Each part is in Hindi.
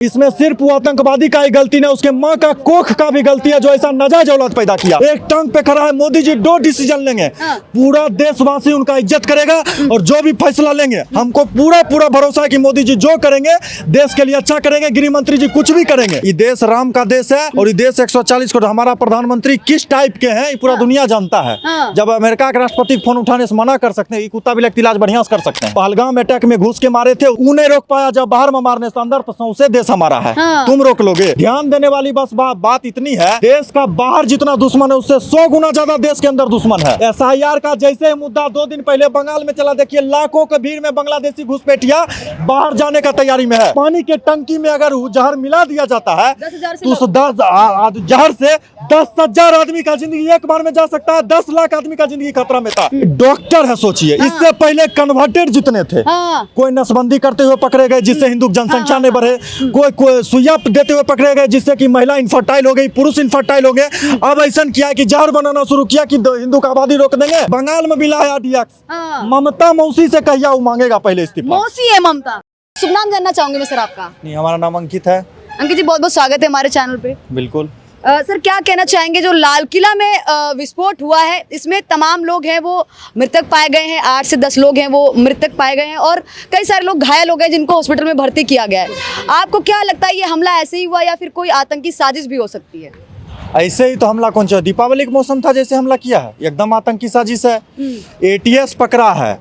इसमें सिर्फ वो आतंकवादी का ही गलती नहीं, उसके माँ का कोख का भी गलती है जो ऐसा नाजायज औलाद पैदा किया। एक टांग पे खड़ा है, मोदी जी 2 डिसीजन लेंगे, पूरा देशवासी उनका इज्जत करेगा और जो भी फैसला लेंगे हमको पूरा भरोसा है कि मोदी जी जो करेंगे देश के लिए अच्छा करेंगे। गृह मंत्री जी कुछ भी करेंगे। ये देश राम का देश है और ये देश 140 करोड़, हमारा प्रधानमंत्री किस टाइप के हैं पूरा दुनिया जानता है। जब अमेरिका के राष्ट्रपति फोन उठाने से मना कर सकते हैं, कुत्ता बिल्ली का इलाज बढ़िया से कर सकते हैं। पहलगाम अटैक में घुस के मारे थे, उन्हें रोक पाया, जब बाहर में मारने से अंदर तो सौंसे देश हमारा है। तुम रोक लोगे? ध्यान देने वाली बस बात इतनी है, देश का बाहर जितना दुश्मन है उससे 100 गुना ज्यादा देश के अंदर दुश्मन है। SIR का जैसे मुद्दा 2 दिन पहले बंगाल में चला, देखिए लाखों के भीड़ में बांग्लादेशी घुसपैठिया बाहर जाने का तैयारी में है। पानी के टंकी में अगर जहर मिला दिया जाता है तो उस जहर से 10,000 आदमी का जिंदगी एक बार में जा सकता है। 10 लाख आदमी का जिंदगी खतरा में था। डॉक्टर है, सोचिए इससे पहले कन्वर्टेड जितने थे, कोई नसबंदी करते हुए पकड़े गए जिससे हिंदू जनसंख्या नहीं बढ़े, कोई सुइया देते हुए पकड़े गए जिससे कि महिला इनफर्टाइल हो गई, पुरुष इनफर्टाइल हो गए। अब ऐसा किया कि जहर बनाना शुरू किया कि हिंदू का आबादी रोक देंगे। बंगाल में भी लाया DX। ममता मौसी से कहिया वो मांगेगा पहले इस्तीफा। मौसी है ममता। शुभ नाम जानना चाहूंगी मैं सर आपका। नहीं, हमारा नाम अंकित है। अंकित जी बहुत बहुत स्वागत है हमारे चैनल पे। बिल्कुल। सर क्या कहना चाहेंगे, जो लाल किला में विस्फोट हुआ है इसमें तमाम लोग हैं वो मृतक पाए गए हैं, 8 से 10 लोग हैं वो मृतक पाए गए हैं और कई सारे लोग घायल हो गए जिनको हॉस्पिटल में भर्ती किया गया है। आपको क्या लगता है ये हमला ऐसे ही हुआ या फिर कोई आतंकी साजिश भी हो सकती है? ऐसे ही तो हमला कौन सा, दीपावली का मौसम था जैसे हमला किया है, एकदम आतंकी साजिश है। ATS पकड़ा है,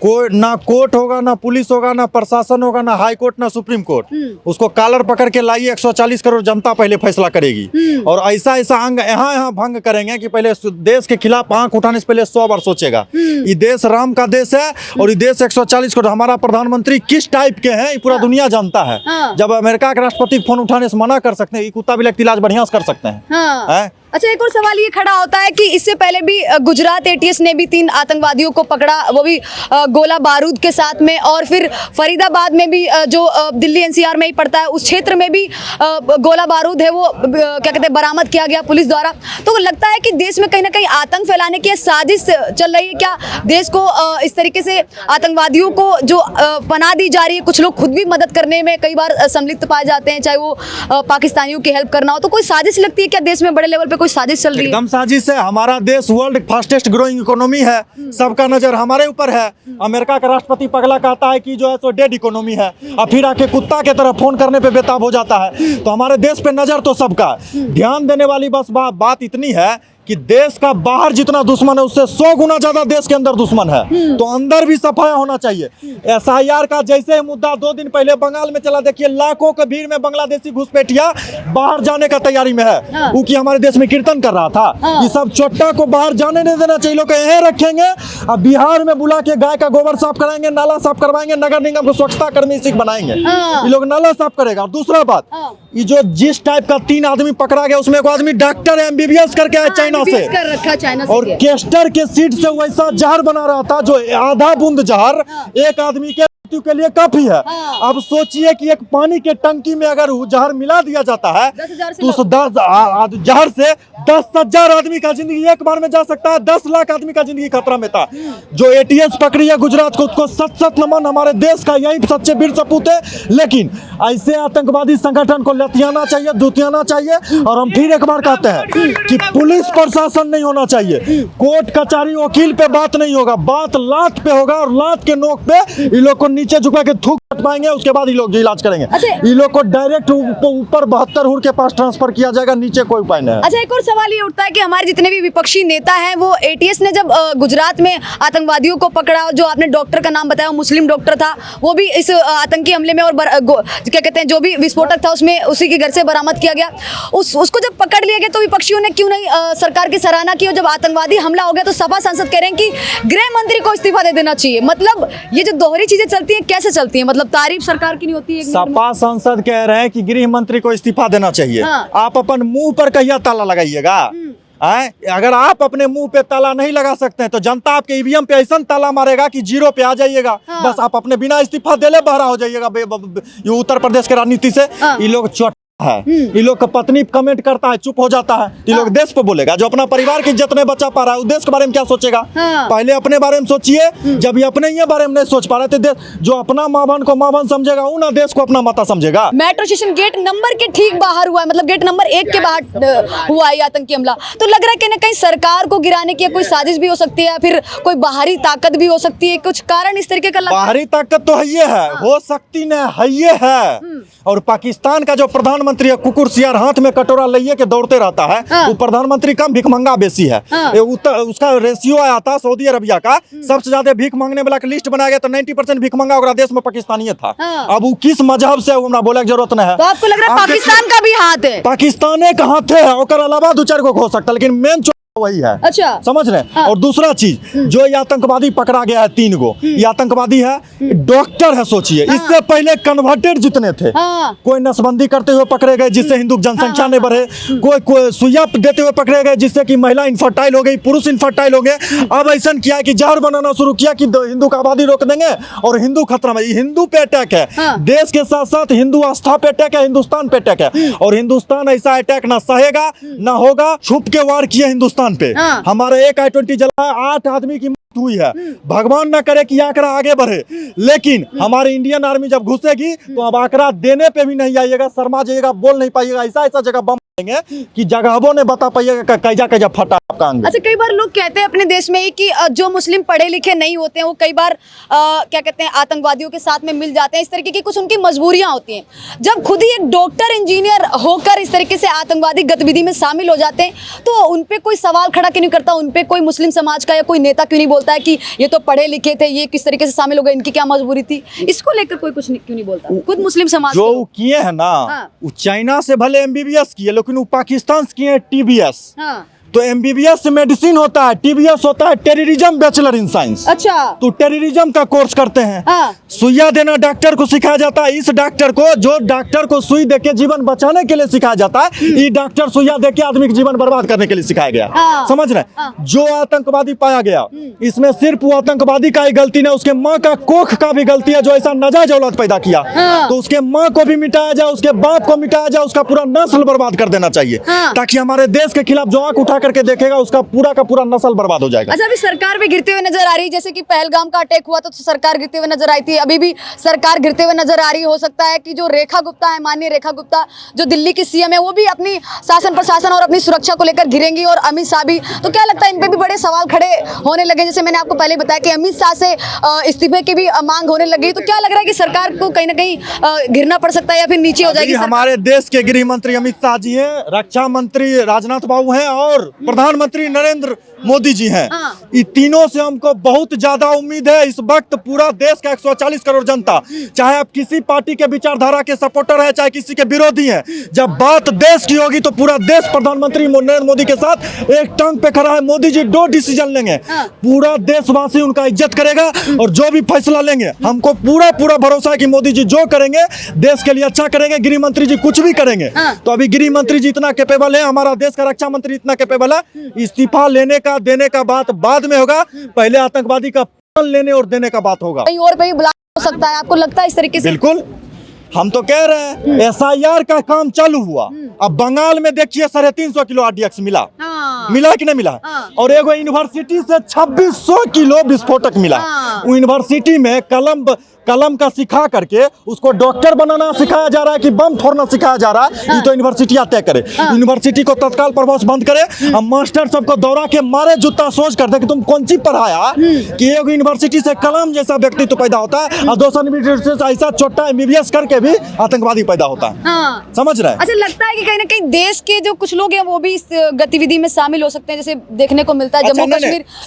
कोई ना कोर्ट होगा, ना पुलिस होगा, ना प्रशासन होगा, ना हाई कोर्ट, ना सुप्रीम कोर्ट। उसको कॉलर पकड़ के लाइए, 140 करोड़ जनता पहले फैसला करेगी और ऐसा अंग यहाँ भंग करेंगे कि पहले देश के खिलाफ आंख उठाने से पहले 100 बार सोचेगा। ये देश राम का देश है और ये देश 140 करोड़, हमारा प्रधानमंत्री किस टाइप के हैं पूरा दुनिया जानता है। जब अमेरिका के राष्ट्रपति फोन उठाने से मना कर सकते हैं, कुत्ता बिल्ली का इलाज बढ़िया से कर सकते हैं। अच्छा, एक और सवाल ये खड़ा होता है कि इससे पहले भी गुजरात ATS ने भी 3 आतंकवादियों को पकड़ा, वो भी गोला बारूद के साथ में, और फिर फरीदाबाद में भी जो दिल्ली NCR में ही पड़ता है उस क्षेत्र में भी गोला बारूद है वो क्या कहते हैं बरामद किया गया पुलिस द्वारा। तो लगता है कि देश में कहीं ना कहीं आतंक फैलाने की साजिश चल रही है क्या? देश को इस तरीके से आतंकवादियों को जो पनाह दी जा रही है, कुछ लोग खुद भी मदद करने में कई बार संलिप्त पाए जाते हैं, चाहे वो पाकिस्तानियों की हेल्प करना हो, तो कोई साजिश लगती है क्या देश में बड़े लेवल पे कोई साजिश चल रही है? एकदम साजिश है। हमारा देश वर्ल्ड फास्टेस्ट ग्रोइंग इकोनॉमी है, सबका नजर हमारे ऊपर है। अमेरिका का राष्ट्रपति पगला कहता है कि जो है सो डेड इकोनॉमी है, और फिर आके कुत्ता के तरह फोन करने पे बेताब हो जाता है। तो हमारे देश पे नजर तो सबका। ध्यान देने वाली बस बात इतनी है कि देश का बाहर जितना दुश्मन है उससे 100 गुना ज्यादा देश के अंदर दुश्मन है, तो अंदर भी सफाया होना चाहिए। SIR का जैसे मुद्दा 2 दिन पहले बंगाल में चला, देखिए लाखों के भीड़ में बांग्लादेशी घुसपैठिया बाहर जाने का तैयारी में है। वो की हमारे देश में कीर्तन कर रहा था। ये सब चोट्टा को बाहर जाने नहीं देना चाहिए। लोग यहीं रखेंगे, अब बिहार में बुला के गाय का गोबर साफ कराएंगे, नाला साफ करवाएंगे, नगर निगम को स्वच्छता कर्मी सिख बनाएंगे। ये लोग नाला साफ करेगा। और दूसरा बात, ये जो जिस टाइप का 3 आदमी पकड़ा गया उसमें एक आदमी डॉक्टर है, MBBS करके आया चाइना से, कर रखा चाइना से, और केस्टर के सीड से वैसा जहर बना रहा था जो आधा बूंद जहर एक आदमी के मृत्यु के लिए काफी है। अब सोचिए कि एक पानी के टंकी में अगर जहर मिला दिया जाता है तो उस जहर से 10,000 आदमी का जिंदगी एक बार में जा सकता है। 10 लाख आदमी का जिंदगी खतरा में था। जो ATS पकड़ी है गुजरात को, उसको सत नमन, हमारे देश का यही सच्चे वीर सपूत है। लेकिन ऐसे आतंकवादी संगठन को लतियाना चाहिए, दुतियाना चाहिए। और हम फिर एक बार कहते हैं कि पुलिस प्रशासन नहीं होना चाहिए, कोर्ट कचहरी वकील पे बात नहीं होगा, बात लात पे होगा और लात के नोक पे ये लोग को नीचे झुका के थूक पाएंगे, उसके बाद ये लोग इलाज करेंगे। ये लोग को डायरेक्ट ऊपर 72 हुर के पास ट्रांसफर किया जाएगा, नीचे कोई उपाय नहीं है। अच्छा, एक और सवाल ये उठता है कि हमारे जितने भी विपक्षी नेता हैं वो ATS ने जब गुजरात में आतंकवादियों को पकड़ा, जो आपने डॉक्टर का नाम बताया वो मुस्लिम डॉक्टर था, वो भी इस आतंकी हमले में और क्या कहते हैं जो भी विस्फोटक था उसमें उसी के घर से बरामद किया गया। उसको जब पकड़ लिया गया तो विपक्षियों ने क्यों नहीं सरकार की सराहना की? और जब आतंकवादी हमला हो गया तो सपा सांसद कह रहे हैं कि गृह मंत्री को इस्तीफा दे देना चाहिए। मतलब ये जो दोहरी चीजें चलती हैं कैसे चलती हैं? मतलब तारीफ सरकार की नहीं होती है? सपा सांसद कह रहे हैं कि गृह मंत्री को इस्तीफा देना चाहिए। आप अपन मुंह पर कहिया ताला लगाइएगा? अगर आप अपने मुंह पे ताला नहीं लगा सकते हैं तो जनता आपके EVM पे ऐसा ताला मारेगा कि 0 पे आ जाइएगा। बस आप अपने बिना इस्तीफा देले बहरा हो जाइएगा। ये उत्तर प्रदेश के राजनीति से ये लोग है। ये लोग का पत्नी कमेंट करता है, चुप हो जाता है, ये लोग देश पे बोलेगा। जो अपना परिवार की इज्जत नहीं बचा पा रहा है, उस देश के बारे में क्या सोचेगा? पहले अपने बारे में सोचिए। जब ये अपने ही बारे में नहीं सोच पा रहे थे, जो अपना माँ बहन को माँ बहन समझेगा, वो ना देश को अपना माता समझेगा। मेट्रो स्टेशन गेट नंबर के ठीक बाहर हुआ है, मतलब गेट नंबर 1 के बाहर हुआ है आतंकी हमला। तो लग रहा है कि ना कहीं सरकार को गिराने की कोई साजिश भी हो सकती है, या फिर कोई बाहरी ताकत भी हो सकती है। कुछ कारण इस तरीके का बाहरी ताकत तो है, हो सकती न है। और पाकिस्तान का जो प्रधानमंत्री है, कुकुर सियार हाथ में कटोरा लिए के दौड़ते रहता है, वो प्रधानमंत्री कम भिखमंगा बेसी है। उसका रेशियो आया था सऊदी अरबिया का, सबसे ज्यादा भीख मांगने वाला का लिस्ट बनाया गया तो 90% भिखमंगा ओकरा देश में पाकिस्तानी था। अब वो किस मजहब से हमरा बोले की जरूरत नहीं है। तो आपको लग रहा है पाकिस्तान का भी हाथ है? पाकिस्तान का हाथ है, और अलावा 2-4 को हो सकता है, लेकिन मेन वही है। अच्छा, समझ रहे? और दूसरा चीज, जो ये आतंकवादी पकड़ा गया है 3 गो, ये आतंकवादी है, डॉक्टर है। सोचिए, इससे पहले कन्वर्टेड जितने थे, कोई नसबंदी करते हुए पकड़े गए जिससे हिंदू जनसंख्या नहीं बढ़े, कोई सुइया देते हुए पकड़े गए जिससे कि महिला इनफर्टाइल हो गई, पुरुष इनफर्टाइल हो गए। अब ऐसा किया है कि जहर बनाना शुरू किया कि हिंदू का आबादी रोक देंगे और हिंदू खतरा में। हिंदू पे अटैक है, देश के साथ साथ हिंदू आस्था पे अटैक है, हिंदुस्तान पे अटैक है। और हिंदुस्तान ऐसा अटैक ना सहेगा ना होगा। छुप के वार किया हिंदुस्तान पे। हमारा एक I-20 जला, 8 आदमी की मौत हुई है। भगवान ना करे कि आंकड़ा आगे बढ़े, लेकिन हमारी इंडियन आर्मी जब घुसेगी तो अब आंकड़ा देने पे भी नहीं आइएगा, शर्मा जाइएगा, बोल नहीं पाइएगा। ऐसा जगह बम कि जगहों ने बता पाइएगा कैजा फटा आपका अंग। अच्छा, कई बार लोग कहते हैं अपने देश में ही कि जो मुस्लिम पढ़े लिखे नहीं होते हैं वो कई बार क्या कहते हैं आतंकवादियों के साथ में मिल जाते हैं। इस तरीके की कुछ उनकी मजबूरियां होती हैं। जब खुद ही एक डॉक्टर इंजीनियर होकर इस तरीके से आतंकवादी गतिविधि में शामिल हो जाते हैं तो उन पे कोई सवाल खड़ा क्यों नहीं करता? उन पे कोई मुस्लिम समाज का या कोई नेता क्यों नहीं बोलता है कि ये तो पढ़े लिखे थे, ये किस तरीके से शामिल हो गए, इनकी क्या मजबूरी थी? इसको लेकर कोई कुछ क्यों नहीं बोलता? खुद मुस्लिम समाज जो किए हैं ना, वो चाइना से भले MBBS किए, लेकिन वो पाकिस्तान से किए TBS। तो MBBS मेडिसिन होता है, TBS होता है टेररिज्म बैचलर इन साइंस। अच्छा, तो टेररिज्म का कोर्स करते हैं। सुइया देना डॉक्टर को सिखाया जाता है। इस डॉक्टर को, जो डॉक्टर को सुई देके जीवन बचाने के लिए सिखाया जाता है, ये डॉक्टर सुइया देके आदमी का जीवन बर्बाद करने के लिए सिखाया गया। समझ रहे? जो आतंकवादी पाया गया, इसमें सिर्फ वो आतंकवादी का ही गलती नहीं, उसके माँ का कोख का भी गलती है, जो ऐसा नाजायज औलाद पैदा किया। तो उसके माँ को भी मिटाया जाए, उसके बाप को मिटाया जाए, उसका पूरा नस्ल बर्बाद कर देना चाहिए, ताकि हमारे देश के खिलाफ जो आंख उठा करके देखेगा उसका पूरा का पूरा नस्ल बर्बाद हो जाएगा। अच्छा, अभी सरकार भी गिरते हुए नजर आ रही है। जैसे कि पहलगाम का अटैक हुआ तो सरकार गिरते हुए नजर आई थी, अभी भी सरकार गिरते हुए नजर आ रही है। हो सकता है कि जो रेखा गुप्ता है, माननीय रेखा गुप्ता जो दिल्ली की CM है, वो भी अपनी शासन प्रशासन और अपनी सुरक्षा को लेकर घिरेंगी, और अमित शाह भी। तो क्या लगता है इन पे भी बड़े सवाल खड़े होने लगे? जैसे मैंने आपको पहले बताया कि अमित शाह से इस्तीफे की भी मांग होने लगी। तो क्या लग रहा है कि सरकार को कहीं ना कहीं घिरना पड़ सकता है या फिर नीचे हो जाएगी? हमारे देश के गृह मंत्री अमित शाह जी हैं, रक्षा मंत्री राजनाथ बाबू हैं और प्रधानमंत्री नरेंद्र मोदी जी हैं। ये तीनों से हमको बहुत ज्यादा उम्मीद है। इस वक्त पूरा देश का 140 करोड़ जनता, चाहे आप किसी पार्टी के विचारधारा के सपोर्टर है, चाहे किसी के विरोधी हैं, जब बात देश की होगी तो पूरा देश प्रधानमंत्री नरेंद्र मोदी के साथ एक टांग पे खड़ा है। मोदी जी 2 डिसीजन लेंगे, पूरा देशवासी उनका इज्जत करेगा, और जो भी फैसला लेंगे हमको पूरा भरोसा है कि मोदी जी जो करेंगे देश के लिए अच्छा करेंगे। गृह मंत्री जी कुछ भी करेंगे। तो अभी गृह मंत्री जी इतना कैपेबल है, हमारा देश का रक्षा मंत्री इतना कैपेबल है। इस्तीफा लेने का देने का बात बाद में होगा, पहले आतंकवादी का लेने और देने का बात होगा। कहीं और पे भी बुला हो सकता है, आपको लगता है इस तरीके से? बिल्कुल, हम तो कह रहे हैं SIR का काम चालू हुआ। अब बंगाल में देखिए 350 किलो RDX मिला। मिला कि नहीं मिला? और एगो यूनिवर्सिटी से 2600 किलो विस्फोटक मिला। वो यूनिवर्सिटी में कलम का सिखा करके उसको डॉक्टर बनाना सिखाया जा रहा है कि बम फोड़ना सिखाया जा रहा है। ये तो यूनिवर्सिटी तय करे। यूनिवर्सिटी को तत्काल प्रभाव से बंद करे। अब मास्टर सबको दौड़ा के मारे, जूता सोच कर दे कि तुम कौन सी पढ़ाया कि एक यूनिवर्सिटी से कलम जैसा व्यक्ति तो पैदा होता है, और दूसरा यूनिवर्सिटी से ऐसा छोटा MBBS करके भी आतंकवादी पैदा होता है। समझ रहे हैं? अच्छा, लगता है कि कहीं ना कहीं देश के जो कुछ लोग हैं वो भी इस गतिविधि में शामिल हो सकते हैं। जैसे देखने को मिलता है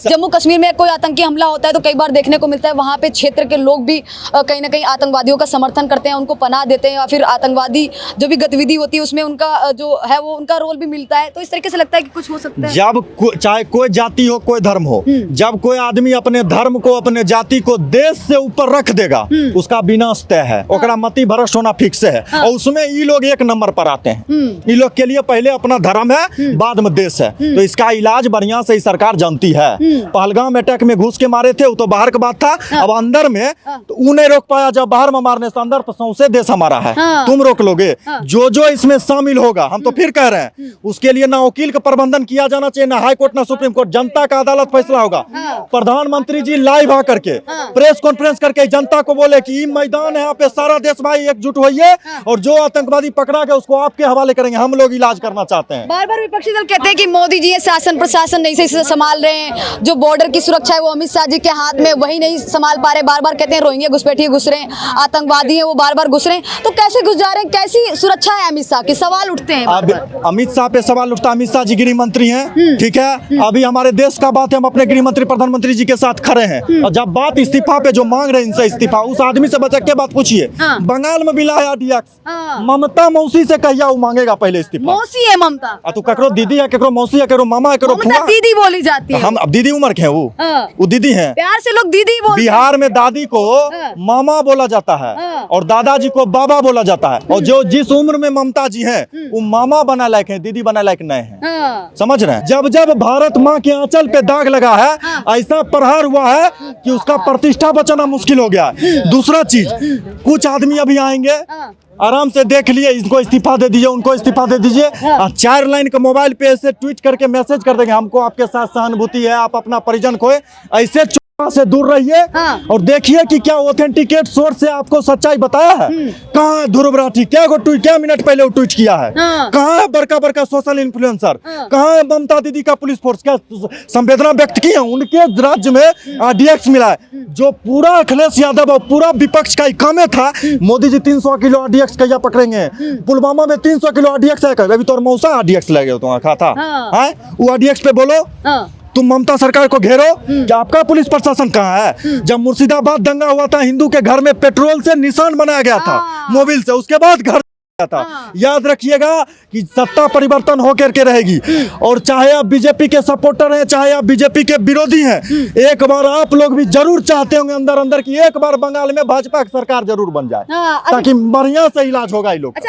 जम्मू कश्मीर में कोई आतंकी हमला होता है तो कई बार देखने को मिलता है वहाँ पे क्षेत्र के लोग भी कहीं ना कहीं आतंकवादियों का समर्थन करते हैं, उनको पनाह देते हैं, या फिर आतंकवादी जो भी गतिविधि होती है उसमें उनका जो है वो उनका रोल भी मिलता है। तो इस तरीके से लगता है कि कुछ हो सकता है। जब चाहे कोई जाति हो, कोई धर्म हो, जब कोई आदमी अपने धर्म को, अपने जाति को देश से ऊपर रख देगा, उसका विनाश तय है, ओकरा मति भ्रष्ट होना फिक्स है। और उसमें ये लोग 1 नंबर पर आते हैं। ये लोग के लिए पहले अपना धर्म है, बाद में देश है। तो इसका इलाज बढ़िया से सरकार जानती है। पहलगाम अटैक में घुस के मारे थे, वो तो बाहर का बात था। अब अंदर में तो नहीं रोक पाया जब बाहर में मारने से, अंदर तो सौंसे देश हमारा है। हाँ। तुम रोक लोगे? जो जो इसमें शामिल होगा, हम तो फिर कह रहे हैं, उसके लिए ना वकील का प्रबंधन किया जाना चाहिए, ना हाई कोर्ट ना सुप्रीम कोर्ट, जनता का अदालत फैसला होगा। प्रधानमंत्री जी लाइव आकर के प्रेस कॉन्फ्रेंस करके जनता को बोले कि ये मैदान है, यहाँ पे सारा देश भाई एकजुट होइए और जो आतंकवादी पकड़ा गया उसको आपके हवाले करेंगे, हम लोग इलाज करना चाहते हैं। बार बार विपक्षी दल कहते हैं कि मोदी जी ये शासन प्रशासन नहीं सही से संभाल रहे हैं, जो बॉर्डर की सुरक्षा है वो अमित शाह जी के हाथ में, वही नहीं संभाल पा रहे। बार बार कहते हैं रोहिंग्या घुसपैठिए घुस रहे हैं, आतंकवादी हैं वो बार बार घुस रहे हैं, तो कैसे घुस जा रहे हैं, कैसी सुरक्षा है अमित शाह की? सवाल उठते हैं। अब अमित शाह पे सवाल उठता, अमित शाह जी गृह मंत्री हैं, ठीक है। अभी हमारे देश का बात है, हम अपने गृह मंत्री प्रधानमंत्री जी के साथ खड़े हैं, और जब बात इस्तीफा पे जो मांग रहे हैं इनसे इस्तीफा, उस आदमी से बचा के बात पूछिए। बंगाल में मिला है RDX, ममता मौसी से कहिया वो मांगेगा पहले इस्तीफा। मौसी है ममता, तू ककरो दीदी है, ककरो मौसी है, ककरो मामा है, ककरो ममता फुआ। दीदी बोली जाती है। हम अब दीदी उम्र के हैं, वो दीदी हैं। प्यार से लोग दीदी बोलते हैं। बिहार में दादी को मामा बोला जाता है और दादाजी को बाबा बोला जाता है, और जो जिस उम्र में ममता जी हैं वो मामा बना लायक हैं, दीदी बना लायक नहीं है। समझ रहे हैं? जब जब भारत माँ के आंचल पे दाग लगा है, ऐसा प्रहार हुआ है कि उसका प्रतिष्ठा बचाना मुश्किल हो गया है। दूसरा चीज, कुछ आदमी अभी आएंगे, आराम से देख लिए, इनको इस्तीफा दे दीजिए, उनको इस्तीफा दे दीजिए, 4 लाइन का मोबाइल पे ऐसे ट्वीट करके मैसेज कर देंगे, हमको आपके साथ सहानुभूति है, आप अपना परिजन खोए, ऐसे से दूर रहिए। और देखिए कि क्या ऑथेंटिकेट सोर्स से आपको सच्चाई बताया है। कहाँ है ध्रुव राठी? क्या मिनट पहले वो ट्वीट किया है? कहाँ है बड़का बड़का सोशल इन्फ्लुएंसर? कहाँ है ममता दीदी का पुलिस फोर्स? क्या संवेदना व्यक्त की है? उनके राज्य में RDX मिला है, जो पूरा अखिलेश यादव और पूरा विपक्ष का ही काम था। मोदी जी 300 किलो RDX कैया पकड़ेंगे? पुलवामा में 300 किलो RDX है, अभी तो मौसा RDX ले गए तो खाता है वो RDX पे बोलो। तुम ममता सरकार को घेरो कि आपका पुलिस प्रशासन कहाँ है? जब मुर्शिदाबाद दंगा हुआ था, हिंदू के घर में पेट्रोल से निशान बनाया गया था, मोबिल से, उसके बाद घर था। याद रखिएगा कि सत्ता परिवर्तन होकर के रहेगी, और चाहे आप बीजेपी के सपोर्टर हैं, चाहे आप बीजेपी के विरोधी हैं, एक बार आप लोग भी जरूर चाहते होंगे अंदर अंदर कि एक बार बंगाल में भाजपा की सरकार जरूर बन जाए, ताकि बढ़िया से इलाज होगा ये लोग।